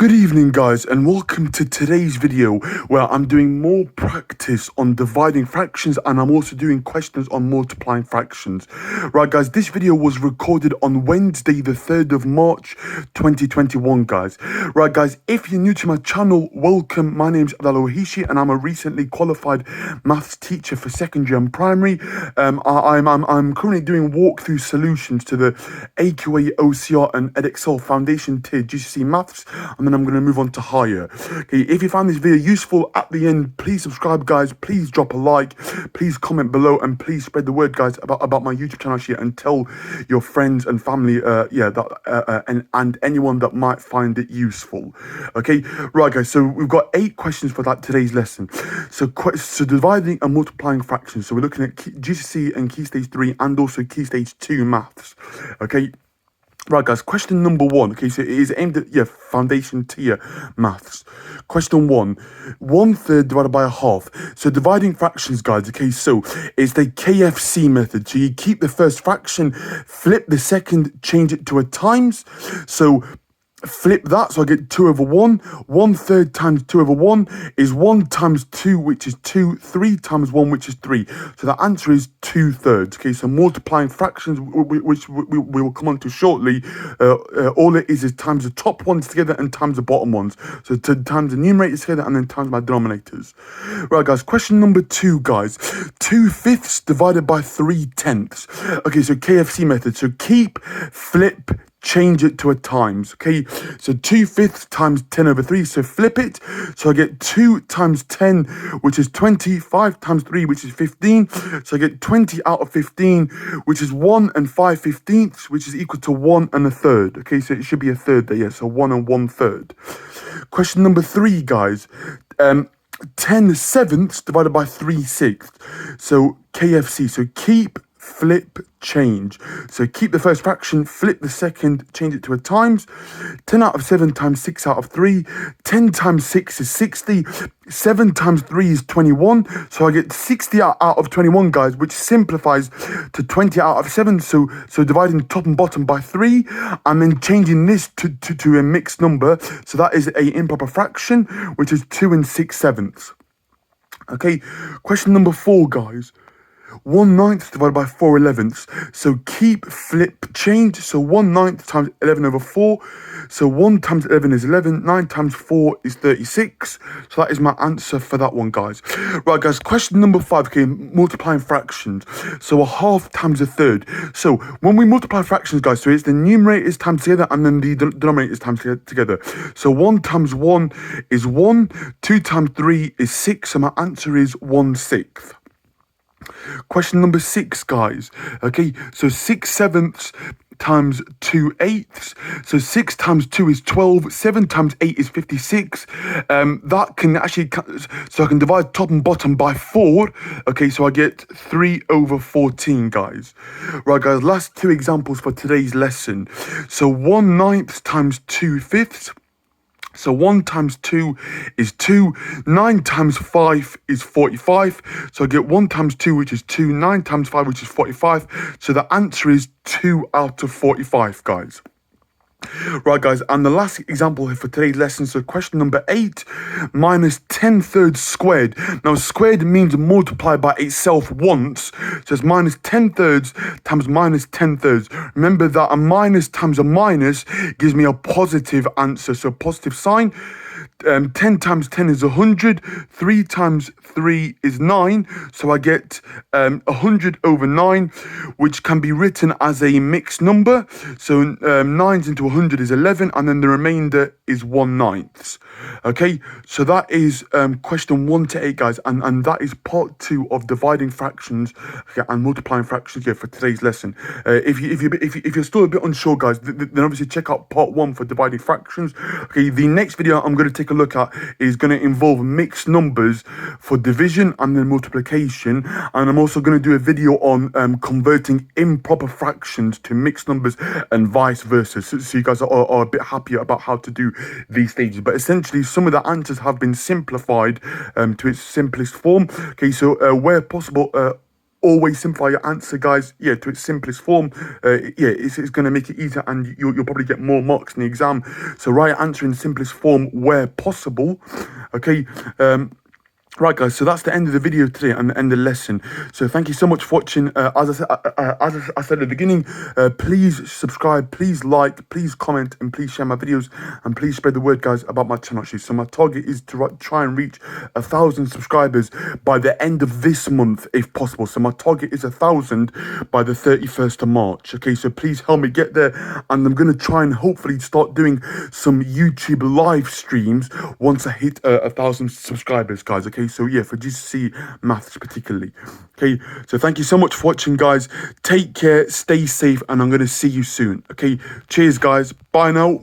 Good evening guys, and welcome to today's video where I'm doing more practice on dividing fractions, and I'm also doing questions on multiplying fractions. Right guys, this video was recorded on Wednesday the 3rd of March 2021 guys. Right guys, if you're new to my channel, welcome. My name's Abdallah W, and I'm a recently qualified maths teacher for secondary and primary. I'm currently doing walkthrough solutions to the AQA, OCR and Edexcel Foundation tier GCSE maths, and then I'm going to move on to higher. Okay, if you found this video useful at the end, please subscribe guys, please drop a like, please comment below, and please spread the word guys about my YouTube channel here, and tell your friends and family and anyone that might find it useful. Okay, right guys, so we've got 8 questions for today's lesson. So dividing and multiplying fractions. So we're looking at GCSE and Key Stage 3 and also Key Stage 2 maths. Okay. Right guys, question number 1. Okay, so it is aimed at foundation tier maths. Question 1, 1/3 divided by a half. So dividing fractions guys, okay, so it's the KFC method. So you keep the first fraction, flip the second, change it to a times. So flip that, so I get 2/1. 1/3 times 2/1 is 1 times 2, which is 2. 3 times 1, which is 3. So the answer is 2/3. Okay, so multiplying fractions, which we will come on to shortly, all it is times the top ones together and times the bottom ones. So to times the numerators together and then times my denominators. Right guys, question number 2 guys. 2/5 divided by 3/10. Okay, so KFC method. So keep, flip, change it to a times. Okay, so 2/5 times 10/3, so flip it, so I get 2 times 10, which is 20. 5 times 3, which is 15, so I get 20 out of 15, which is 1 and 5/15, which is equal to 1 and a third. Okay, so it should be a third there, yeah, so 1 and 1/3. Question number 3 guys. 10/7 divided by 3/6. So KFC, so keep, flip, change. So keep the first fraction, flip the second, change it to a times. 10 out of 7 times 6 out of 3. 10 times 6 is 60. 7 times 3 is 21. So I get 60 out of 21 guys, which simplifies to 20 out of 7. So dividing top and bottom by 3, and then changing this to a mixed number. So that is a improper fraction, which is 2 6/7. Okay, question number 4 guys. 1/9 divided by 4/11. So keep, flip, change. So 1/9 times 11/4. So 1 times 11 is 11. 9 times 4 is 36. So that is my answer for that one, guys. Right, guys, question number 5. Okay, multiplying fractions. So a half times a third. So when we multiply fractions, guys, so it's the numerators times together and then the denominators times together. So 1 times 1 is 1. 2 times 3 is 6. So my answer is 1/6. Question number 6 guys. Okay, so 6/7 times 2/8. So 6 times 2 is 12. 7 times 8 is 56. That can actually, so I can divide top and bottom by 4. Okay, so I get 3/14 guys. Right guys, last 2 examples for today's lesson. So 1/9 times 2/5. So 1 times 2 is 2. 9 times 5 is 45. So I get 1 times 2, which is 2. 9 times 5, which is 45. So the answer is 2 out of 45, guys. Right guys, and the last example here for today's lesson, so question number 8, minus 10/3 squared. Now squared means multiply by itself once, so it's minus 10/3 times minus 10/3. Remember that a minus times a minus gives me a positive answer, so positive sign. 10 times 10 is 100. 3 times 3 is 9. So I get 100/9, which can be written as a mixed number. So 9s into 100 is 11, and then the remainder is 1/9. Okay, so that is question 1 to 8, guys, and that is part 2 of dividing fractions, okay, and multiplying fractions here for today's lesson. If you're still a bit unsure, guys, then obviously check out part 1 for dividing fractions. Okay, the next video I'm going to take a look at is going to involve mixed numbers for division and then multiplication, and I'm also going to do a video on converting improper fractions to mixed numbers and vice versa, so you guys are a bit happier about how to do these stages. But essentially some of the answers have been simplified to its simplest form. Okay, so where possible, always simplify your answer, guys, yeah, to its simplest form. Yeah, it's going to make it easier, and you'll probably get more marks in the exam. So write your answer in simplest form where possible. Okay. Right, guys, so that's the end of the video today and the end of the lesson. So thank you so much for watching. As I said at the beginning, please subscribe, please like, please comment, and please share my videos, and please spread the word, guys, about my channel. Actually, so my target is to try and reach 1,000 subscribers by the end of this month, if possible. So my target is 1,000 by the 31st of March. Okay, so please help me get there, and I'm gonna try and hopefully start doing some YouTube live streams once I hit 1,000 subscribers, guys. Okay, so yeah, for GCSE maths particularly. Okay, so thank you so much for watching, guys. Take care, stay safe, and I'm gonna see you soon. Okay, cheers, guys. Bye now.